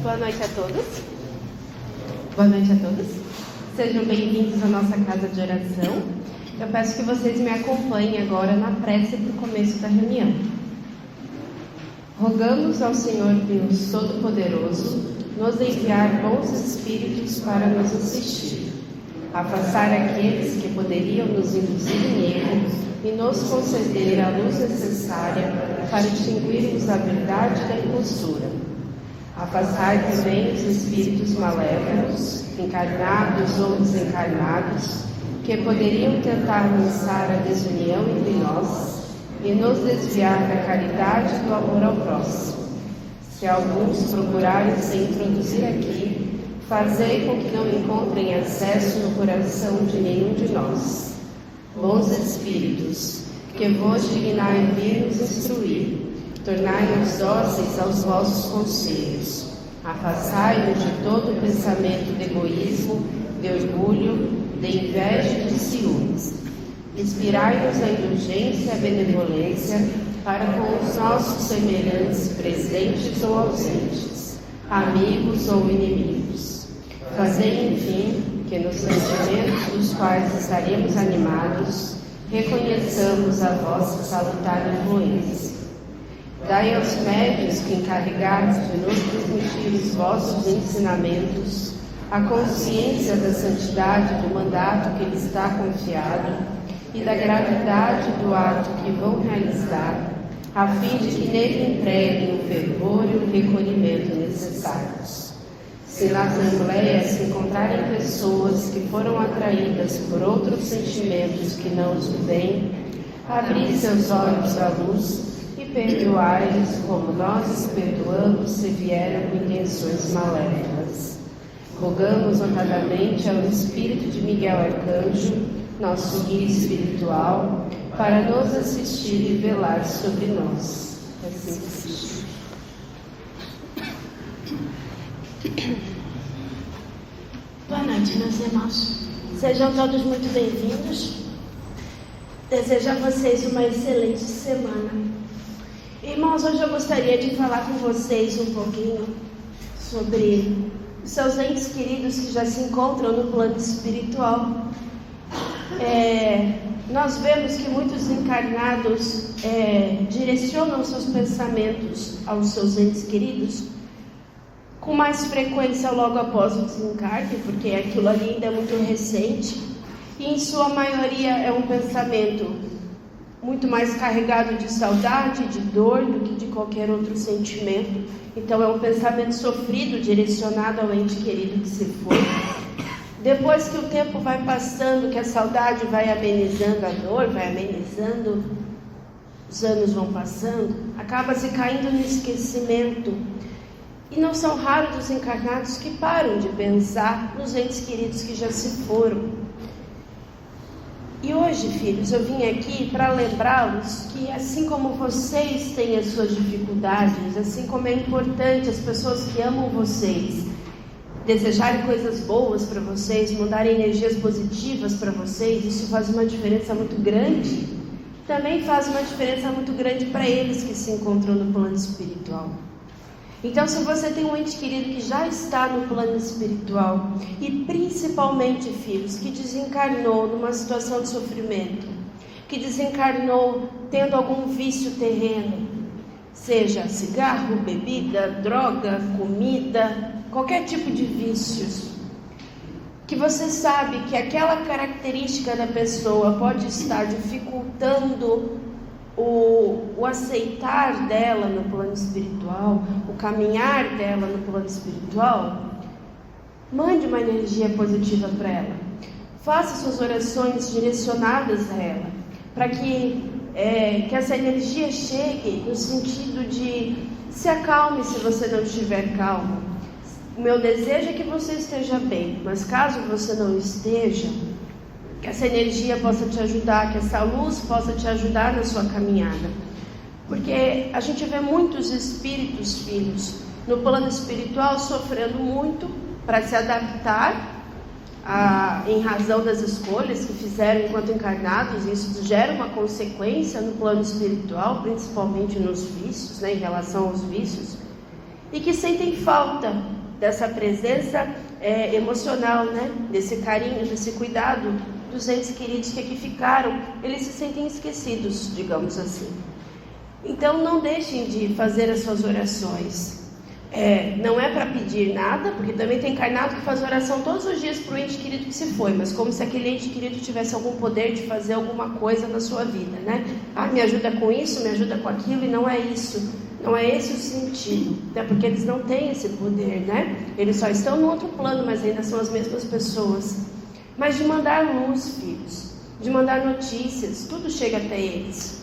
Boa noite a todos. Boa noite a todos. Sejam bem-vindos à nossa casa de oração. Eu peço que vocês me acompanhem agora na prece para o começo da reunião. Rogamos ao Senhor Deus Todo-Poderoso nos enviar bons espíritos para nos assistir, afastar aqueles que poderiam nos induzir em erro e nos conceder a luz necessária para distinguirmos a verdade da impostura. Afastar também os espíritos malévolos, encarnados ou desencarnados, que poderiam tentar lançar a desunião entre nós e nos desviar da caridade e do amor ao próximo. Se alguns procurarem se introduzir aqui, fazei com que não encontrem acesso no coração de nenhum de nós. Bons espíritos, que vos dignai vir nos instruir, tornai-nos dóceis aos vossos conselhos. Afastai-nos de todo pensamento de egoísmo, de orgulho, de inveja e de ciúmes. Inspirai-nos a indulgência e a benevolência para com os nossos semelhantes presentes ou ausentes, amigos ou inimigos. Fazei, enfim, que nos sentimentos dos quais estaremos animados, reconheçamos a vossa salutar influência. Dai aos médiuns que encarregados de nos transmitir os vossos ensinamentos a consciência da santidade do mandato que lhes está confiado e da gravidade do ato que vão realizar, a fim de que nele empreguem o fervor e o recolhimento necessários. Se na Assembleia se encontrarem pessoas que foram atraídas por outros sentimentos que não os bem, abri seus olhos à luz e perdoai-lhes como nós os perdoamos se vieram com intenções malévolas. Rogamos notadamente ao Espírito de Miguel Arcanjo, nosso guia espiritual, para nos assistir e velar sobre nós. Assim seja. Boa noite, meus irmãos. Sejam todos muito bem-vindos. Desejo a vocês uma excelente semana. Irmãos, hoje eu gostaria de falar com vocês um pouquinho sobre os seus entes queridos que já se encontram no plano espiritual. Nós vemos que muitos encarnados direcionam seus pensamentos aos seus entes queridos com mais frequência logo após o desencarne, porque aquilo ali ainda é muito recente, e em sua maioria é um pensamento muito mais carregado de saudade, de dor, do que de qualquer outro sentimento. Então é um pensamento sofrido, direcionado ao ente querido que se foi. Depois que o tempo vai passando, que a saudade vai amenizando a dor, vai amenizando, os anos vão passando, acaba se caindo no esquecimento. E não são raros os encarnados que param de pensar nos entes queridos que já se foram. E hoje, filhos, eu vim aqui para lembrá-los que assim como vocês têm as suas dificuldades, assim como é importante as pessoas que amam vocês desejarem coisas boas para vocês, mandarem energias positivas para vocês, isso faz uma diferença muito grande, também faz uma diferença muito grande para eles que se encontram no plano espiritual. Então, se você tem um ente querido que já está no plano espiritual, e principalmente, filhos, que desencarnou numa situação de sofrimento, que desencarnou tendo algum vício terreno, seja cigarro, bebida, droga, comida, qualquer tipo de vícios, que você sabe que aquela característica da pessoa pode estar dificultando o aceitar dela no plano espiritual, o caminhar dela no plano espiritual, mande uma energia positiva para ela. Faça suas orações direcionadas a ela, para que essa energia chegue no sentido de se acalme se você não estiver calmo. O meu desejo é que você esteja bem, mas caso você não esteja, que essa energia possa te ajudar, que essa luz possa te ajudar na sua caminhada. Porque a gente vê muitos espíritos, filhos, no plano espiritual sofrendo muito para se adaptar em razão das escolhas que fizeram enquanto encarnados. Isso gera uma consequência no plano espiritual, principalmente nos vícios, em relação aos vícios. e que sentem falta dessa presença emocional, né? Desse carinho, desse cuidado dos entes queridos que aqui ficaram. Eles se sentem esquecidos, digamos assim. Então não deixem de fazer as suas orações. Não é para pedir nada, porque também tem encarnado que faz oração todos os dias para o ente querido que se foi, mas como se aquele ente querido tivesse algum poder de fazer alguma coisa na sua vida, né? Me ajuda com isso, me ajuda com aquilo, e não é isso. Não é esse o sentido, até porque eles não têm esse poder, né? Eles só estão no outro plano, mas ainda são as mesmas pessoas. Mas de mandar luz, filhos, de mandar notícias, tudo chega até eles.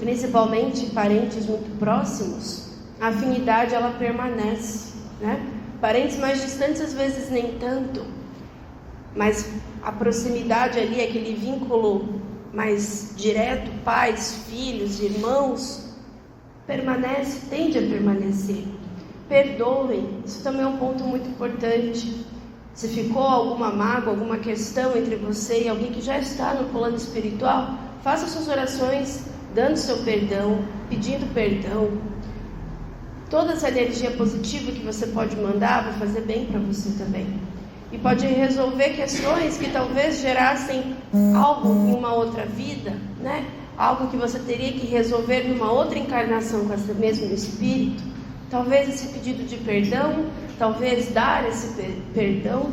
Principalmente parentes muito próximos, a afinidade ela permanece, né? Parentes mais distantes às vezes nem tanto, mas a proximidade ali, aquele vínculo mais direto, pais, filhos, irmãos, permanece, tende a permanecer. Perdoem, isso também é um ponto muito importante. Se ficou alguma mágoa, alguma questão entre você e alguém que já está no plano espiritual, faça suas orações dando seu perdão, pedindo perdão. Toda essa energia positiva que você pode mandar vai fazer bem para você também. E pode resolver questões que talvez gerassem algo em uma outra vida, né? Algo que você teria que resolver numa outra encarnação com esse mesmo espírito. Talvez esse pedido de perdão, talvez dar esse perdão,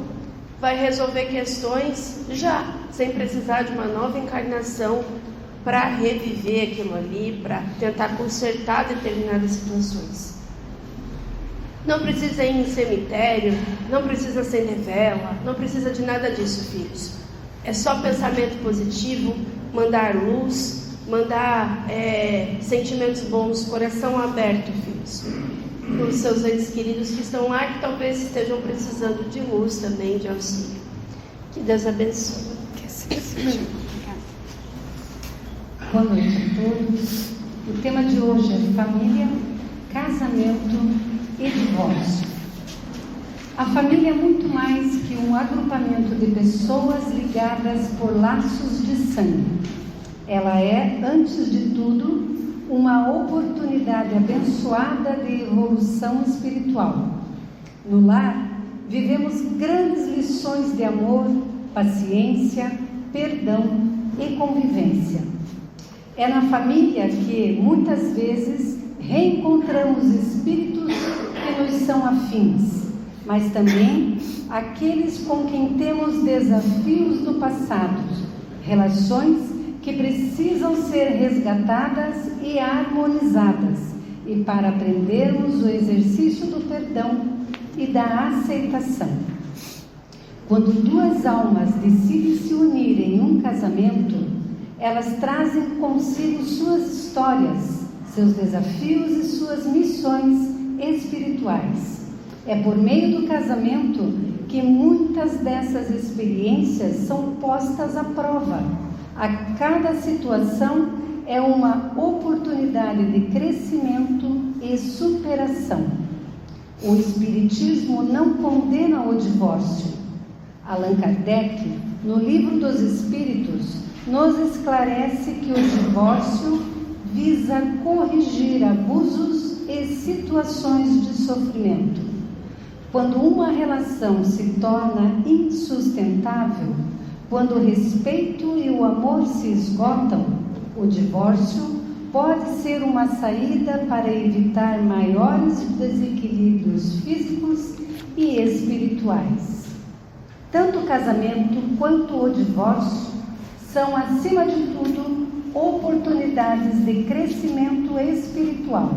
vai resolver questões já, sem precisar de uma nova encarnação para reviver aquilo ali, para tentar consertar determinadas situações. Não precisa ir em cemitério, não precisa acender vela, não precisa de nada disso, filhos. É só pensamento positivo, mandar luz, mandar sentimentos bons, coração aberto, filhos. Para os seus entes queridos que estão lá, que talvez estejam precisando de luz também, de auxílio. Que Deus abençoe. Boa noite a todos. O tema de hoje é família, casamento e divórcio. A família é muito mais que um agrupamento de pessoas ligadas por laços de sangue. Ela é, antes de tudo, uma oportunidade abençoada de evolução espiritual. No lar, vivemos grandes lições de amor, paciência, perdão e convivência. É na família que, muitas vezes, reencontramos espíritos que nos são afins, mas também aqueles com quem temos desafios do passado, relações que precisam ser resgatadas e harmonizadas, e para aprendermos o exercício do perdão e da aceitação. Quando duas almas decidem se unir em um casamento, elas trazem consigo suas histórias, seus desafios e suas missões espirituais. É por meio do casamento que muitas dessas experiências são postas à prova. A cada situação é uma oportunidade de crescimento e superação. O Espiritismo não condena o divórcio. Allan Kardec, no Livro dos Espíritos, nos esclarece que o divórcio visa corrigir abusos e situações de sofrimento. Quando uma relação se torna insustentável, quando o respeito e o amor se esgotam, o divórcio pode ser uma saída para evitar maiores desequilíbrios físicos e espirituais. Tanto o casamento quanto o divórcio são, acima de tudo, oportunidades de crescimento espiritual.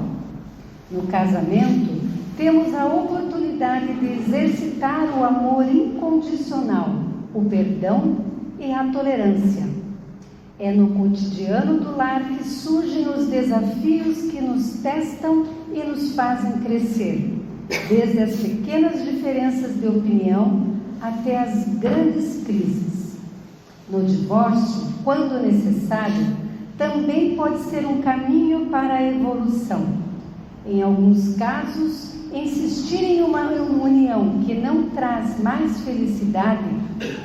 No casamento, temos a oportunidade de exercitar o amor incondicional, o perdão e a tolerância. É no cotidiano do lar que surgem os desafios que nos testam e nos fazem crescer, desde as pequenas diferenças de opinião até as grandes crises. No divórcio, quando necessário, também pode ser um caminho para a evolução. Em alguns casos, insistir em uma união que não traz mais felicidade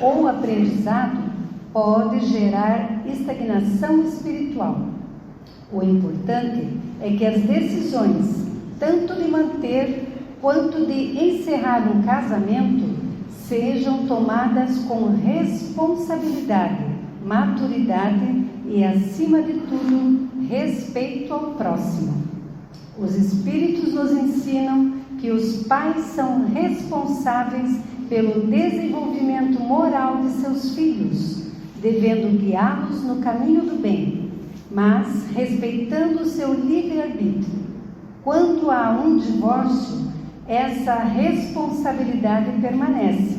ou aprendizado pode gerar estagnação espiritual. O importante é que as decisões tanto de manter quanto de encerrar um casamento, sejam tomadas com responsabilidade, maturidade e, acima de tudo, respeito ao próximo. Os Espíritos nos ensinam que os pais são responsáveis pelo desenvolvimento moral de seus filhos, devendo guiá-los no caminho do bem, mas respeitando o seu livre-arbítrio. Quando há um divórcio, essa responsabilidade permanece.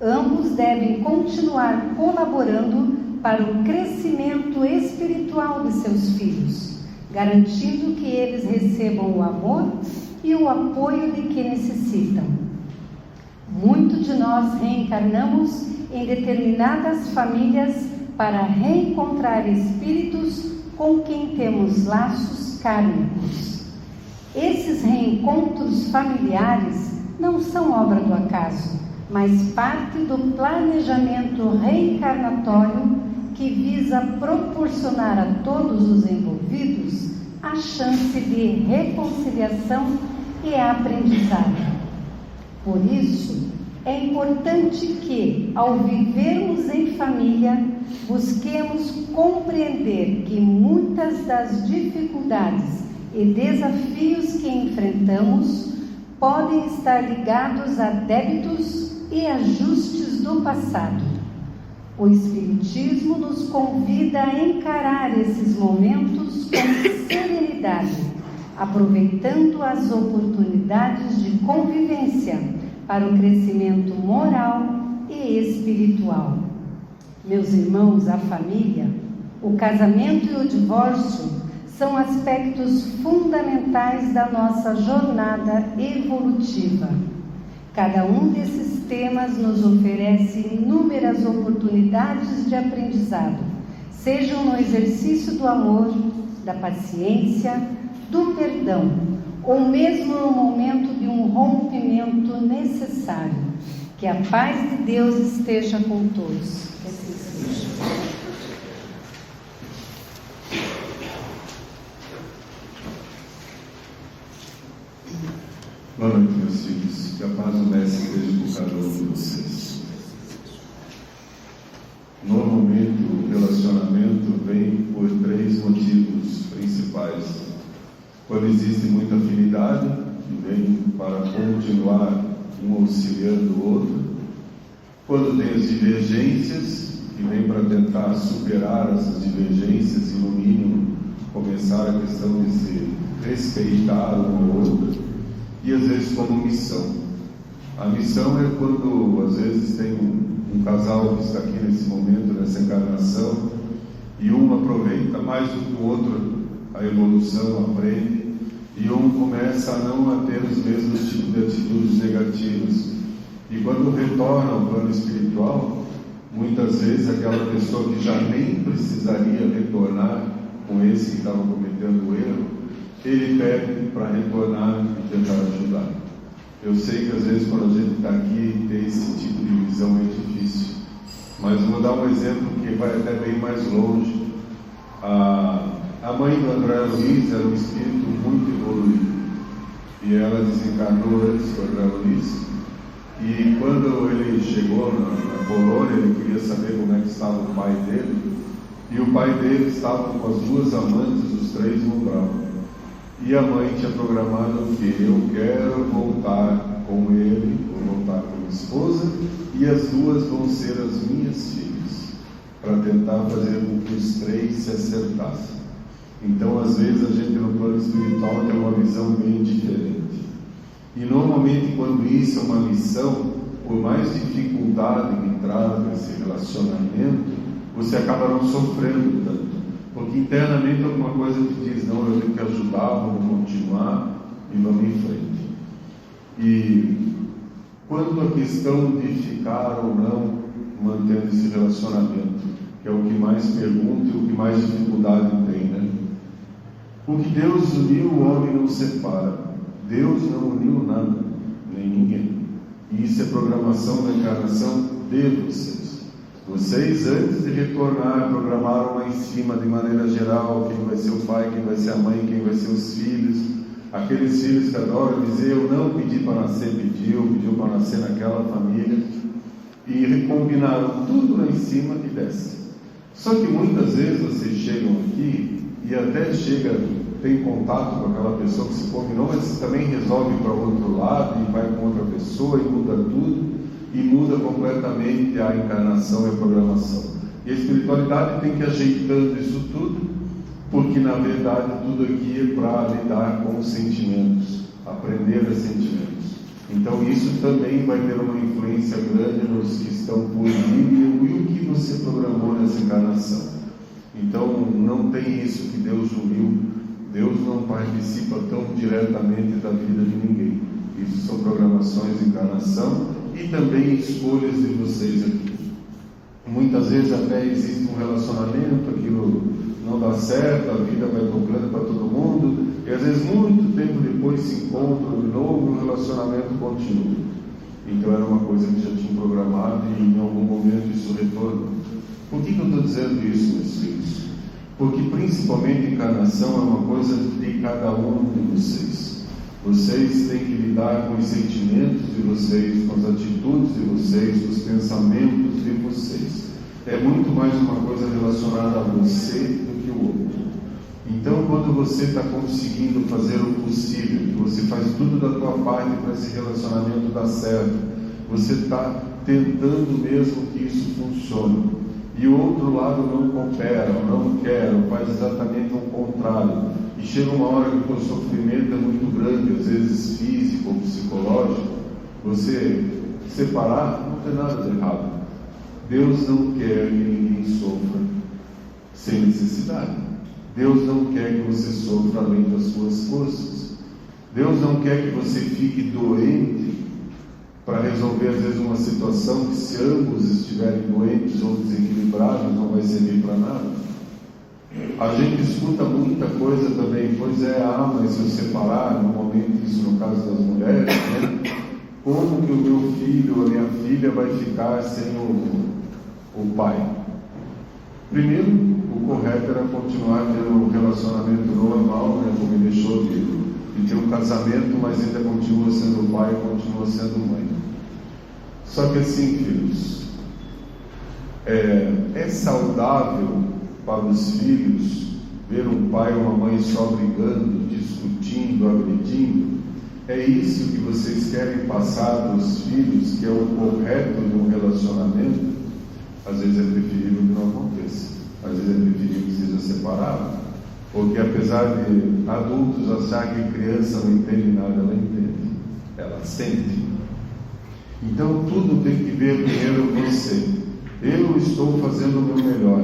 Ambos devem continuar colaborando para o crescimento espiritual de seus filhos, garantindo que eles recebam o amor e o apoio de que necessitam. Muitos de nós reencarnamos em determinadas famílias para reencontrar espíritos com quem temos laços kármicos. Esses reencontros familiares não são obra do acaso, mas parte do planejamento reencarnatório que visa proporcionar a todos os envolvidos a chance de reconciliação e aprendizado. Por isso, é importante que, ao vivermos em família, busquemos compreender que muitas das dificuldades e desafios que enfrentamos podem estar ligados a débitos e ajustes do passado. O Espiritismo nos convida a encarar esses momentos com serenidade, aproveitando as oportunidades de convivência para o crescimento moral e espiritual. Meus irmãos, a família, o casamento e o divórcio são aspectos fundamentais da nossa jornada evolutiva. Cada um desses temas nos oferece inúmeras oportunidades de aprendizado, sejam no exercício do amor, da paciência, do perdão, ou mesmo no momento de um rompimento necessário. Que a paz de Deus esteja com todos. Que assim seja. Boa noite, meus filhos. Que a paz do Mestre esteja com cada um de vocês. Normalmente, o relacionamento vem por 3 motivos principais. Quando existe muita afinidade, que vem para continuar um auxiliando o outro. Quando tem as divergências, que vem para tentar superar essas divergências e, no mínimo, começar a questão de se respeitar um ao outro. E às vezes como missão. A missão é quando às vezes tem um casal que está aqui nesse momento, nessa encarnação, e um aproveita mais do que o outro a evolução, aprende, e um começa a não ter os mesmos tipos de atitudes negativas. E quando retorna ao plano espiritual, muitas vezes aquela pessoa que já nem precisaria retornar com esse que estava cometendo o erro, ele pede para retornar e tentar ajudar. Eu sei que às vezes quando a gente está aqui, ter esse tipo de visão é difícil, mas vou dar um exemplo que vai até bem mais longe. A mãe do André Luiz era um espírito muito evoluído, e ela desencarnou antes do André Luiz, e quando ele chegou na colônia, ele queria saber como é que estava o pai dele, e o pai dele estava com as 2 amantes, os 3 no umbral. E a mãe tinha programado que eu quero voltar com ele, vou voltar com minha esposa, e as 2 vão ser as minhas filhas, para tentar fazer com que os 3 se acertassem. Então, às vezes, a gente no plano espiritual tem uma visão bem diferente. E normalmente, quando isso é uma missão, por mais dificuldade que traz esse relacionamento, você acaba não sofrendo tanto. Porque internamente alguma coisa te diz, não, eu tenho que ajudar, vamos continuar e vamos em frente. E quanto à questão de ficar ou não mantendo esse relacionamento, que é o que mais pergunta e o que mais dificuldade tem, né? O que Deus uniu, o homem não separa. Deus não uniu nada, nem ninguém. E isso é programação da encarnação de vocês. Vocês, antes de retornar, programaram lá em cima, de maneira geral, quem vai ser o pai, quem vai ser a mãe, quem vai ser os filhos. Aqueles filhos que adoram dizer, eu não pedi para nascer, pediu para nascer naquela família, e recombinaram tudo lá em cima e desce. Só que muitas vezes vocês chegam aqui e até tem contato com aquela pessoa que se combinou, mas também resolve para o outro lado e vai com outra pessoa e muda tudo, e muda completamente a encarnação e a programação. E a espiritualidade tem que ir ajeitando isso tudo, porque na verdade tudo aqui é para lidar com os sentimentos, aprender os sentimentos. Então isso também vai ter uma influência grande nos que estão por vir e o que você programou nessa encarnação. Então não tem isso que Deus uniu. Deus não participa tão diretamente da vida de ninguém. Isso são programações de encarnação e também escolhas de vocês aqui. Muitas vezes até existe um relacionamento, aquilo não dá certo, a vida vai tocando para todo mundo, e às vezes muito tempo depois se encontram de novo e o relacionamento continua. Então era uma coisa que já tinha programado e em algum momento isso retorna. Por que eu estou dizendo isso, meus filhos? Porque principalmente encarnação é uma coisa de cada um de vocês. Vocês têm que lidar com os sentimentos de vocês, com as atitudes de vocês, com os pensamentos de vocês. É muito mais uma coisa relacionada a você do que o outro. Então, quando você está conseguindo fazer o possível, que você faz tudo da tua parte para esse relacionamento dar certo, você está tentando mesmo que isso funcione. E o outro lado não coopera, não quer, faz exatamente o contrário. E chega uma hora que o sofrimento é muito grande, às vezes físico ou psicológico, você separar não tem nada de errado. Deus não quer que ninguém sofra sem necessidade. Deus não quer que você sofra além das suas forças. Deus não quer que você fique doente para resolver às vezes uma situação que, se ambos estiverem doentes ou desequilibrados, não vai servir para nada. A gente escuta muita coisa também, pois mas se eu separar, normalmente isso no caso das mulheres, né? Como que o meu filho ou a minha filha vai ficar sem o pai? Primeiro, o correto era continuar tendo um relacionamento normal, né? Como ele deixou de ter um casamento, mas ainda continua sendo pai e continua sendo mãe. Só que assim, filhos, é saudável para os filhos ver um pai ou uma mãe só brigando, discutindo, agredindo? É isso que vocês querem passar para os filhos, que é o correto de um relacionamento? Às vezes é preferível que não aconteça, às vezes é preferível que seja separado, porque apesar de adultos achar que criança não entende nada, ela entende, ela sente. Então tudo tem que ver primeiro você. Eu estou fazendo o meu melhor,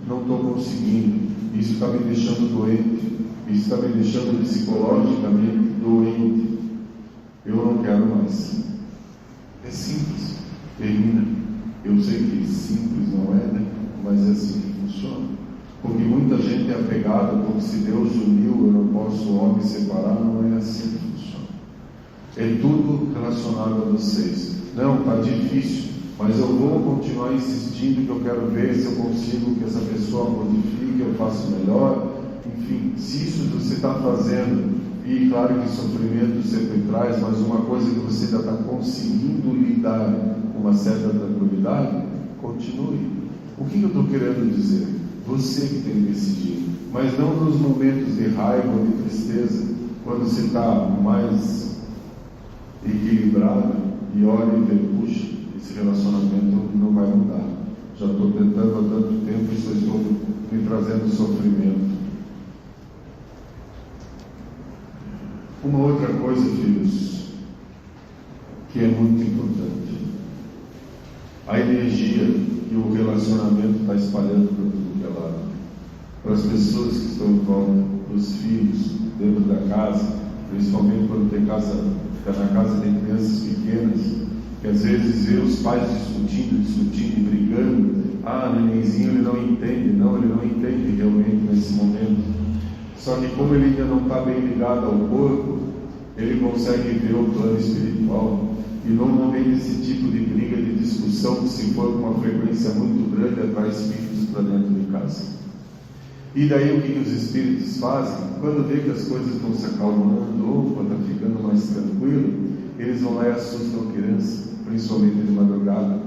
não estou conseguindo, isso está me deixando doente, isso está me deixando psicologicamente doente, eu não quero mais. É simples, termina. Eu sei que simples não é, né? Mas é assim que funciona. Porque muita gente é apegada, como se Deus uniu, eu não posso o homem separar, não é assim que funciona. É tudo relacionado a vocês. Não, está difícil, mas eu vou continuar insistindo que eu quero ver se eu consigo que essa pessoa modifique, eu faço melhor. Enfim, se isso você está fazendo, e claro que sofrimento sempre traz, mas uma coisa que você ainda está conseguindo lidar com uma certa tranquilidade, continue. O que eu estou querendo dizer? Você que tem que decidir, mas não nos momentos de raiva ou de tristeza, quando você está mais equilibrado e olha e vê, puxa, esse relacionamento não vai mudar. Já estou tentando há tanto tempo e só estou me trazendo sofrimento. Uma outra coisa, filhos, que é muito importante, a energia que o relacionamento está espalhando para tudo que é lado, para as pessoas que estão em volta, para os filhos, dentro da casa, principalmente quando tem fica na casa de crianças pequenas, que às vezes vê os pais discutindo, brigando. Nenenzinho, ele não entende realmente nesse momento. Só que como ele ainda não está bem ligado ao corpo, ele consegue ver o plano espiritual. E normalmente esse tipo de briga, de discussão, se for com uma frequência muito grande, atrai espíritos para dentro de casa. E daí o que os espíritos fazem? Quando vê que as coisas estão se acalmando ou quando está ficando mais tranquilo, eles vão lá e assustam a criança, principalmente de madrugada.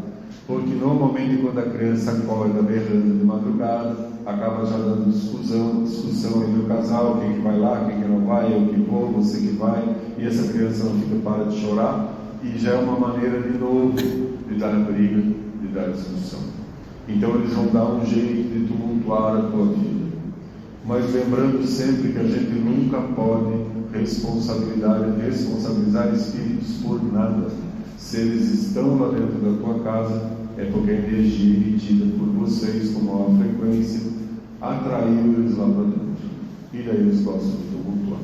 Porque normalmente quando a criança acorda berrando de madrugada, acaba já dando discussão entre o casal, quem que vai lá, quem que não vai, eu que vou, você que vai, e essa criança não fica, para de chorar, e já é uma maneira de novo de dar briga, de dar discussão. Então eles vão dar um jeito de tumultuar a tua vida. Mas lembrando sempre que a gente nunca pode responsabilizar espíritos por nada. Se eles estão lá dentro da tua casa, é porque a energia emitida por vocês com maior frequência atraiu eles lá para dentro. E daí eles gostam de tumultuar.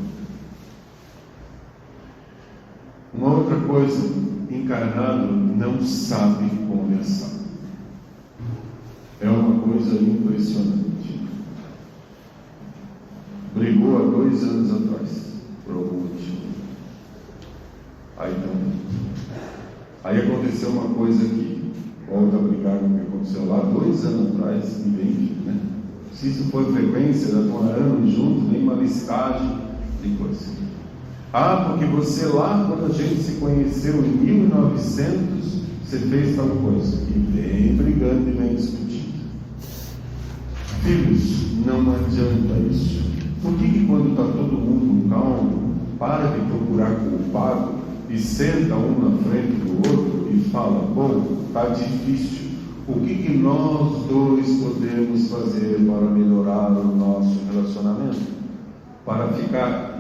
Uma outra coisa, encarnado não sabe conversar. É uma coisa impressionante. Brigou há 2 anos atrás, por algum motivo. Aí aconteceu uma coisa aqui. Volta a brigar com o que aconteceu lá 2 anos atrás, e vem, né? Se isso for frequência, já estão anos juntos, nem uma listagem de coisa. Porque você lá, quando a gente se conheceu em 1900, você fez tal coisa. E vem brigando e vem discutindo. Filhos, não adianta isso. Por que quando está todo mundo calmo, para de procurar culpado e senta um na frente do outro e fala, bom, está difícil, o que nós dois podemos fazer para melhorar o nosso relacionamento? Para ficar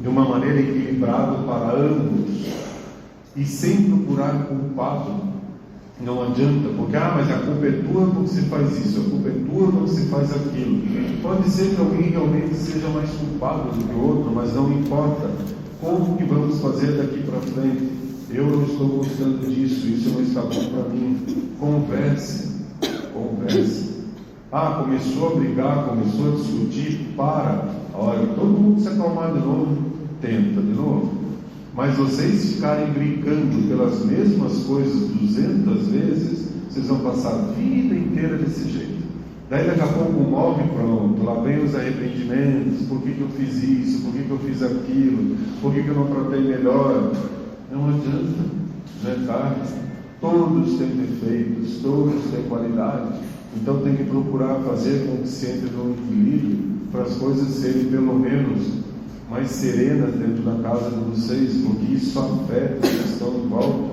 de uma maneira equilibrada para ambos e sem procurar culpado. Não adianta, porque mas a culpa é tua porque você faz isso, a culpa é tua porque você faz aquilo. Pode ser que alguém realmente seja mais culpado do que o outro, mas não importa. Como que vamos fazer daqui para frente? Eu não estou gostando disso, isso não está bom para mim. Converse. Começou a brigar, começou a discutir, olha, todo mundo se acalmar de novo, tenta de novo. Mas vocês ficarem brincando pelas mesmas coisas 200 vezes, vocês vão passar a vida inteira desse jeito. Daí daqui a pouco morre, pronto, lá vem os arrependimentos, por que eu fiz isso, por que eu fiz aquilo, por que eu não tratei melhor? Não adianta, já é tarde. Todos têm defeitos, todos têm qualidade. Então tem que procurar fazer com que se entre no equilíbrio, para as coisas serem pelo menos mais serenas dentro da casa de vocês, porque isso afeta os que estão em volta.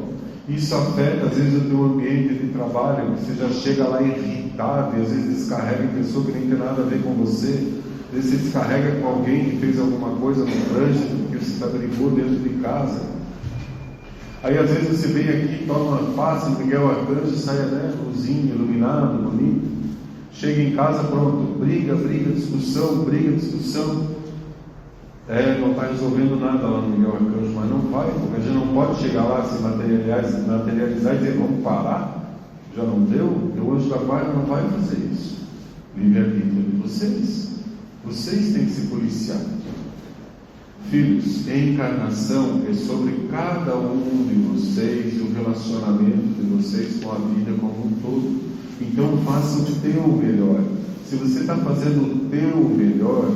Isso afeta, às vezes, o teu ambiente de trabalho, que você já chega lá irritado, e às vezes descarrega em pessoa que nem tem nada a ver com você. Às vezes você descarrega com alguém que fez alguma coisa no trânsito, porque você brigou dentro de casa. Aí às vezes você vem aqui, toma uma face, Miguel Arcanjo, sai luzinho, iluminado, bonito. Chega em casa, pronto, briga, discussão. Não está resolvendo nada lá no Miguel Arcanjo, mas não vai, porque a gente não pode chegar lá, se materializar e dizer, vamos parar, já não deu, o anjo da guarda não vai fazer isso. Livre-arbítrio de vocês têm que se policiar. Filhos, encarnação é sobre cada um de vocês, o relacionamento de vocês com a vida como um todo. Então faça o teu melhor. Se você está fazendo o teu melhor,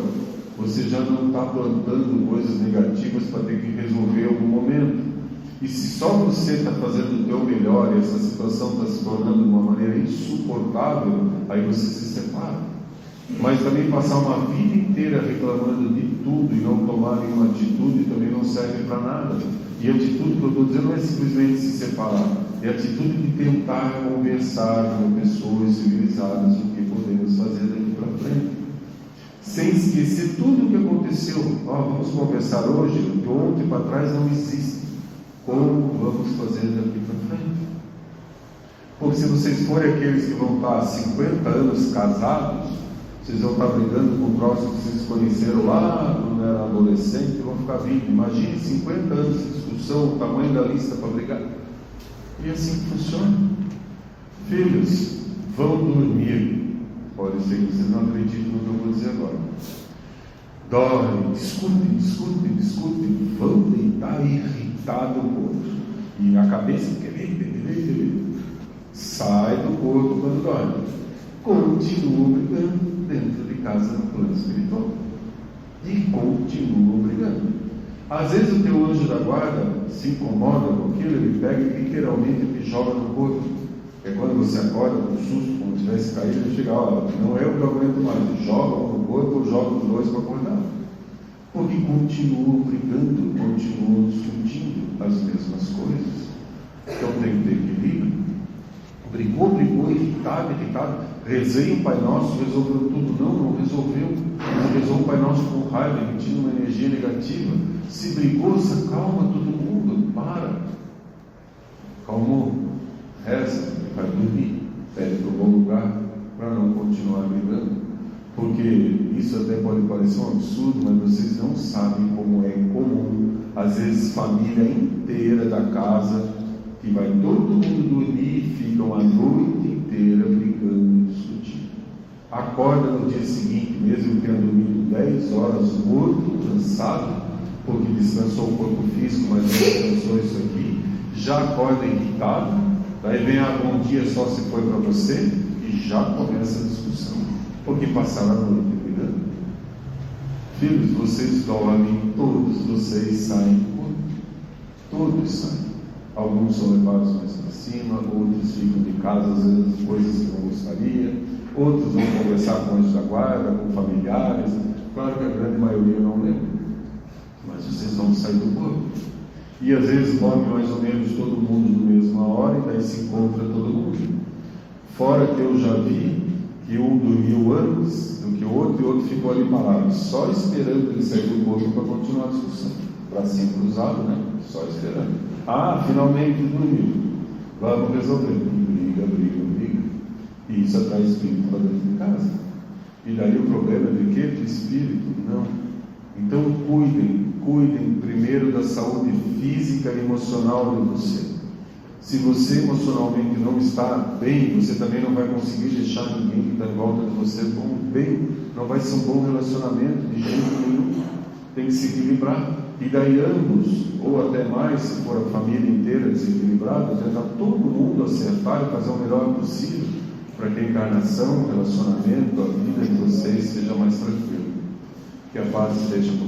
você já não está plantando coisas negativas para ter que resolver em algum momento. E se só você está fazendo o teu melhor e essa situação está se tornando de uma maneira insuportável, aí você se separa. Mas também passar uma vida inteira reclamando de tudo e não tomar nenhuma atitude também não serve para nada. E a atitude que eu estou dizendo não é simplesmente se separar, é a atitude de tentar conversar com pessoas civilizadas o que podemos fazer daqui para frente. Sem esquecer tudo o que aconteceu. Vamos conversar hoje, o que ontem para trás não existe. Como vamos fazer daqui para frente? Porque se vocês forem aqueles que vão estar há 50 anos casados, vocês vão estar brigando com o próximo que vocês conheceram lá quando era adolescente e vão ficar 20. Imagine 50 anos de discussão, o tamanho da lista para brigar. E assim funciona. Filhos, vão dormir. Pode ser que vocês não acreditem no que eu vou dizer agora. Dormem, discutem, vão deitar irritado o outro. E a cabeça sai do corpo quando dorme. Continuam brigando. dentro de casa no plano espiritual. E continuam brigando. Às vezes o teu anjo da guarda se incomoda com aquilo, ele pega e literalmente te joga no corpo. É quando você acorda com susto, como se tivesse caído, ele chega, ó, não é o que eu aguento mais, joga um no corpo ou joga os dois para acordar. Porque continuam brigando, continuam discutindo as mesmas coisas. Então tem que ter equilíbrio. Brigou, irritado. Rezei o Pai Nosso, resolveu tudo. Não resolveu. Ele rezou o Pai Nosso com raiva, emitindo uma energia negativa. Se brigou, se acalma todo mundo, para. Calmou, reza, vai dormir, pede para o bom lugar, para não continuar brigando. Porque isso até pode parecer um absurdo, mas vocês não sabem como é comum, às vezes, família inteira da casa, que vai todo mundo dormir e ficam a noite inteira brigando, discutindo. Acorda no dia seguinte, mesmo que tenha dormido 10 horas, morto, cansado, porque descansou o corpo físico, mas não descansou isso aqui, já acorda irritado, daí vem a bom dia só se foi para você, e já começa a discussão, porque passaram a noite brigando. Filhos, vocês dormem, todos vocês saem do corpo, todos saem. Alguns são levados mais para cima, outros ficam de casa, às vezes coisas que não gostaria, outros vão conversar com anjos da guarda, com familiares. Claro que a grande maioria não lembra, mas vocês vão sair do corpo. E às vezes dorme mais ou menos todo mundo na mesma hora, e daí se encontra todo mundo. Fora que eu já vi que um dormiu antes do que o outro, e o outro ficou ali parado, só esperando ele sair do corpo para continuar a discussão. Bracinho cruzado, né? Só esperando. Ah, finalmente dormiu. Vamos resolver. Briga. E isso atrai espírito para dentro de casa. E daí o problema é de quê? De espírito? Não. Então cuidem primeiro da saúde física e emocional de você. Se você emocionalmente não está bem, você também não vai conseguir deixar ninguém que está em volta de você bem. Não vai ser um bom relacionamento de jeito nenhum. Tem que se equilibrar. E daí ambos, ou até mais, se for a família inteira desequilibrada, tentar todo mundo acertar e fazer o melhor possível para que a encarnação, o relacionamento, a vida de vocês seja mais tranquila. Que a paz esteja com